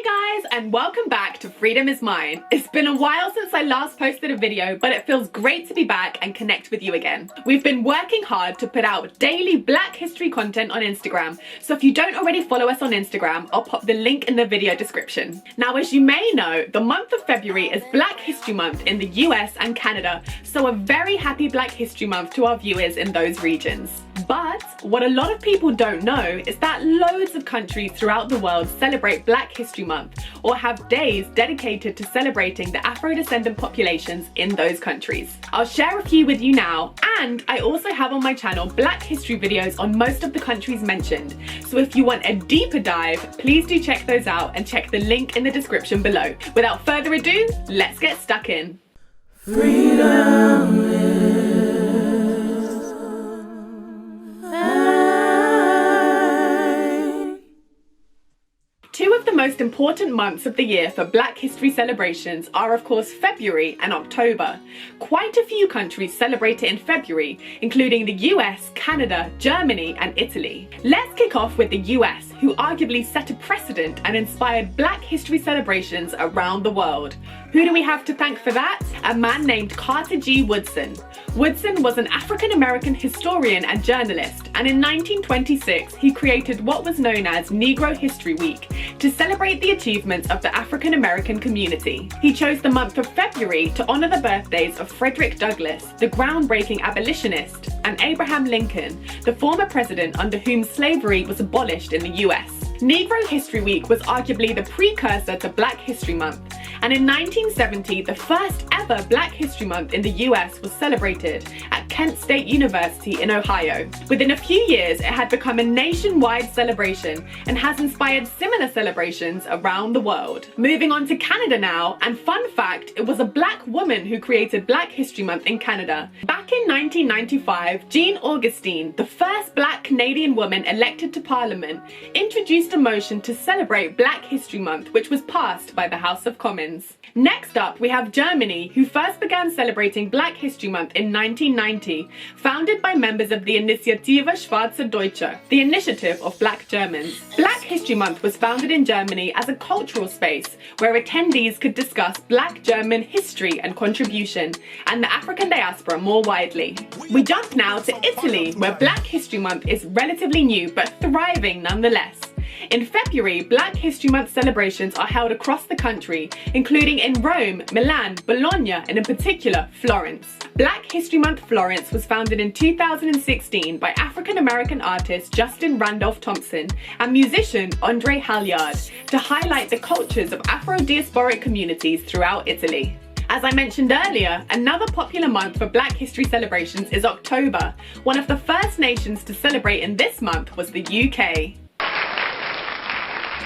Hey guys, and welcome back to Freedom is Mine. It's been a while since I last posted a video, but it feels great to be back and connect with you again. We've been working hard to put out daily Black history content on Instagram, so if you don't already follow us on Instagram, I'll pop the link in the video description. Now, as you may know, the month of February is Black History Month in the US and Canada, so a very happy Black History Month to our viewers in those regions. But what a lot of people don't know is that loads of countries throughout the world celebrate Black History Month or have days dedicated to celebrating the Afrodescendant populations in those countries. I'll share a few with you now, and I also have on my channel Black history videos on most of the countries mentioned. So if you want a deeper dive, please do check those out and check the link in the description below. Without further ado, let's get stuck in. Freedom is Two of the most important months of the year for Black history celebrations are of course February and October. Quite a few countries celebrate it in February, including the US, Canada, Germany and Italy. Let's kick off with the US, who arguably set a precedent and inspired Black history celebrations around the world. Who do we have to thank for that? A man named Carter G. Woodson. Woodson was an African-American historian and journalist, and in 1926 he created what was known as Negro History Week to celebrate the achievements of the African-American community. He chose the month of February to honor the birthdays of Frederick Douglass, the groundbreaking abolitionist, and Abraham Lincoln, the former president under whom slavery was abolished in the US. Negro History Week was arguably the precursor to Black History Month, and in 1970 the first ever Black History Month in the US was celebrated at Kent State University in Ohio. Within a few years it had become a nationwide celebration and has inspired similar celebrations around the world. Moving on to Canada now, and fun fact, it was a Black woman who created Black History Month in Canada. Back in 1995, Jean Augustine, the first Black Canadian woman elected to Parliament, introduced a motion to celebrate Black History Month, which was passed by the House of Commons. Next up, we have Germany, who first began celebrating Black History Month in 1990, founded by members of the Initiative Schwarze Deutsche, the initiative of Black Germans. Black History Month was founded in Germany as a cultural space where attendees could discuss Black German history and contribution, and the African diaspora more widely. We jump now to Italy, where Black History Month is relatively new but thriving nonetheless. In February, Black History Month celebrations are held across the country, including in Rome, Milan, Bologna, and in particular, Florence. Black History Month Florence was founded in 2016 by African-American artist Justin Randolph Thompson and musician Andre Halyard to highlight the cultures of Afro-diasporic communities throughout Italy. As I mentioned earlier, another popular month for Black history celebrations is October. One of the first nations to celebrate in this month was the UK.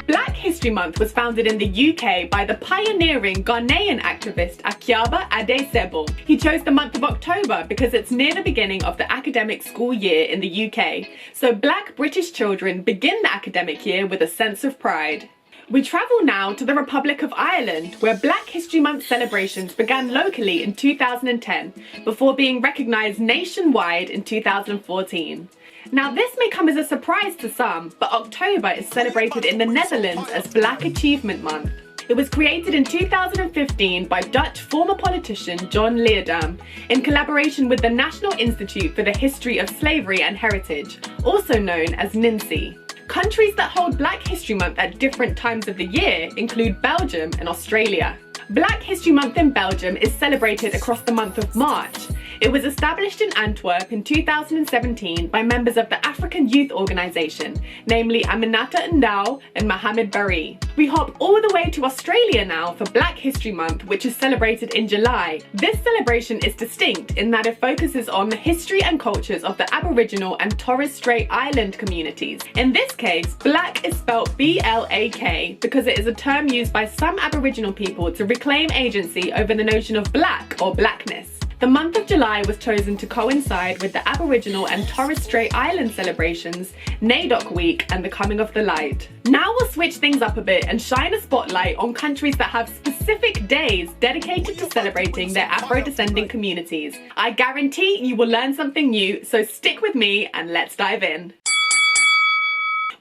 Black History Month was founded in the UK by the pioneering Ghanaian activist Akiaba Adesebo. He chose the month of October because it's near the beginning of the academic school year in the UK, so Black British children begin the academic year with a sense of pride. We travel now to the Republic of Ireland, where Black History Month celebrations began locally in 2010 before being recognised nationwide in 2014. Now this may come as a surprise to some, but October is celebrated in the Netherlands as Black Achievement Month. It was created in 2015 by Dutch former politician John LEERDAM in collaboration with the National Institute for the History of Slavery and Heritage, also known as NINSI. Countries that hold Black History Month at different times of the year include Belgium and Australia. Black History Month in Belgium is celebrated across the month of March. It was established in Antwerp in 2017 by members of the African Youth Organisation, namely Aminata Ndao and Mohamed Bari. We hop all the way to Australia now for Black History Month, which is celebrated in July. This celebration is distinct in that it focuses on the history and cultures of the Aboriginal and Torres Strait Island communities. In this case, Black is spelled B-L-A-K because it is a term used by some Aboriginal people to reclaim agency over the notion of black or blackness. The month of July was chosen to coincide with the Aboriginal and Torres Strait Island celebrations, NAIDOC Week and the Coming of the Light. Now we'll switch things up a bit and shine a spotlight on countries that have specific days dedicated to celebrating their Afro-descendant communities. I guarantee you will learn something new, so stick with me and let's dive in.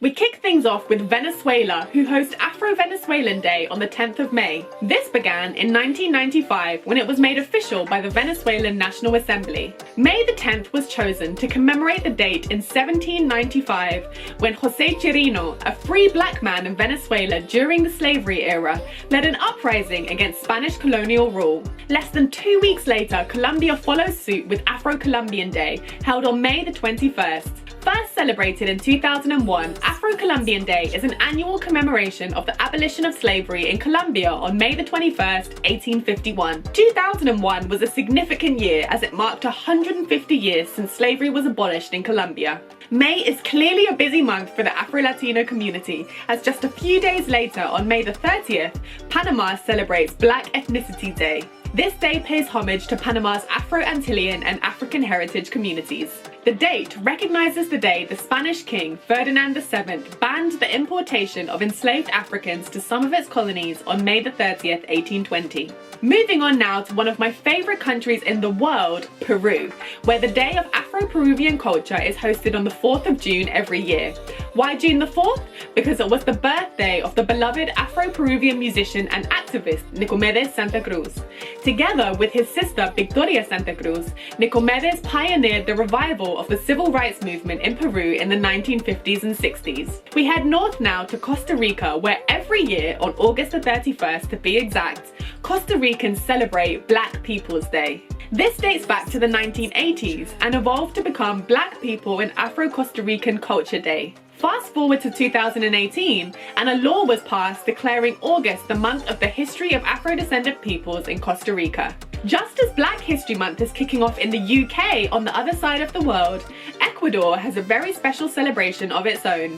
We kick things off with Venezuela, who host Afro-Venezuelan Day on the 10th of May. This began in 1995 when it was made official by the Venezuelan National Assembly. May the 10th was chosen to commemorate the date in 1795 when José Chirino, a free black man in Venezuela during the slavery era, led an uprising against Spanish colonial rule. Less than 2 weeks later, Colombia follows suit with Afro-Colombian Day, held on May the 21st. First celebrated in 2001, Afro-Colombian Day is an annual commemoration of the abolition of slavery in Colombia on May the 21st, 1851. 2001 was a significant year as it marked 150 years since slavery was abolished in Colombia. May is clearly a busy month for the Afro-Latino community, as just a few days later, on May the 30th, Panama celebrates Black Ethnicity Day. This day pays homage to Panama's Afro-Antillean and African heritage communities. The date recognizes the day the Spanish king, Ferdinand VII, banned the importation of enslaved Africans to some of its colonies on May the 30th, 1820. Moving on now to one of my favorite countries in the world, Peru, where the Day of Afro-Peruvian Culture is hosted on the 4th of June every year. Why June the 4th? Because it was the birthday of the beloved Afro-Peruvian musician and activist Nicomedes Santa Cruz. Together with his sister Victoria Santa Cruz, Nicomedes pioneered the revival of the civil rights movement in Peru in the 1950s and 60s. We head north now to Costa Rica, where every year, on August the 31st to be exact, Costa Ricans celebrate Black People's Day. This dates back to the 1980s and evolved to become Black People in Afro-Costa Rican Culture Day. Fast forward to 2018, and a law was passed declaring August the month of the history of Afro-descendant peoples in Costa Rica. Just as Black History Month is kicking off in the UK on the other side of the world, Ecuador has a very special celebration of its own.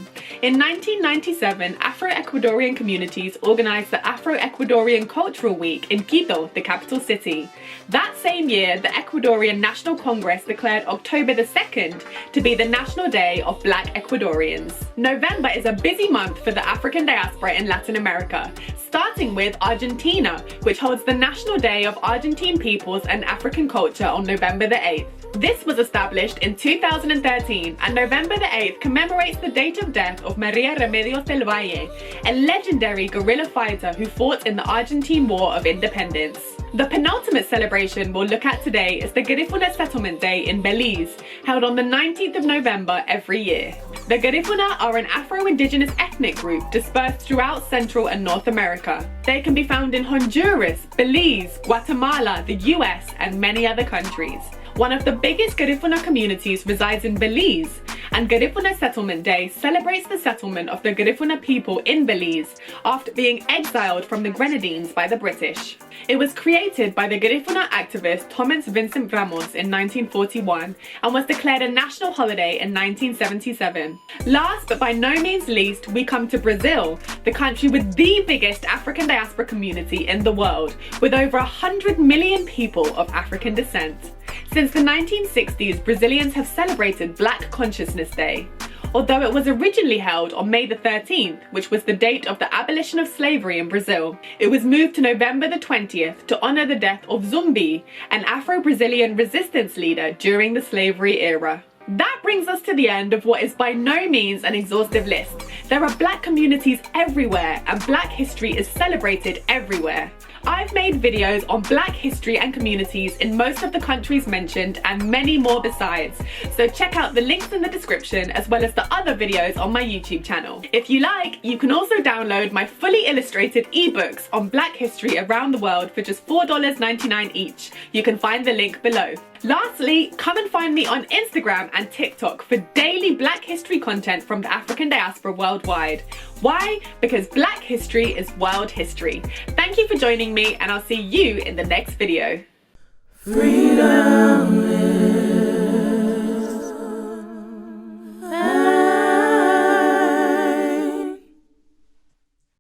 In 1997, Afro-Ecuadorian communities organised the Afro-Ecuadorian Cultural Week in Quito, the capital city. That same year, the Ecuadorian National Congress declared October the 2nd to be the National Day of Black Ecuadorians. November is a busy month for the African diaspora in Latin America, starting with Argentina, which holds the National Day of Argentine Peoples and African Culture on November the 8th. This was established in 2013, and November the 8th commemorates the date of death of Maria Remedios del Valle, a legendary guerrilla fighter who fought in the Argentine War of Independence. The penultimate celebration we'll look at today is the Garifuna Settlement Day in Belize, held on the 19th of November every year. The Garifuna are an Afro-Indigenous ethnic group dispersed throughout Central and North America. They can be found in Honduras, Belize, Guatemala, the US, and many other countries. One of the biggest Garifuna communities resides in Belize, and Garifuna Settlement Day celebrates the settlement of the Garifuna people in Belize after being exiled from the Grenadines by the British. It was created by the Garifuna activist Thomas Vincent Ramos in 1941 and was declared a national holiday in 1977. Last but by no means least, we come to Brazil, the country with the biggest African diaspora community in the world, with over 100 million people of African descent. Since the 1960s, Brazilians have celebrated Black Consciousness Day. Although it was originally held on May the 13th, which was the date of the abolition of slavery in Brazil, it was moved to November the 20th to honour the death of Zumbi, an Afro-Brazilian resistance leader during the slavery era. That brings us to the end of what is by no means an exhaustive list. There are Black communities everywhere, and Black history is celebrated everywhere. I've made videos on Black history and communities in most of the countries mentioned and many more besides, so check out the links in the description as well as the other videos on my YouTube channel. If you like, you can also download my fully illustrated ebooks on Black history around the world for just $4.99 each. You can find the link below. Lastly, come and find me on Instagram and TikTok for daily Black history content from the African diaspora worldwide. Why? Because Black history is world history. Thank you for joining me, and I'll see you in the next video. Freedom.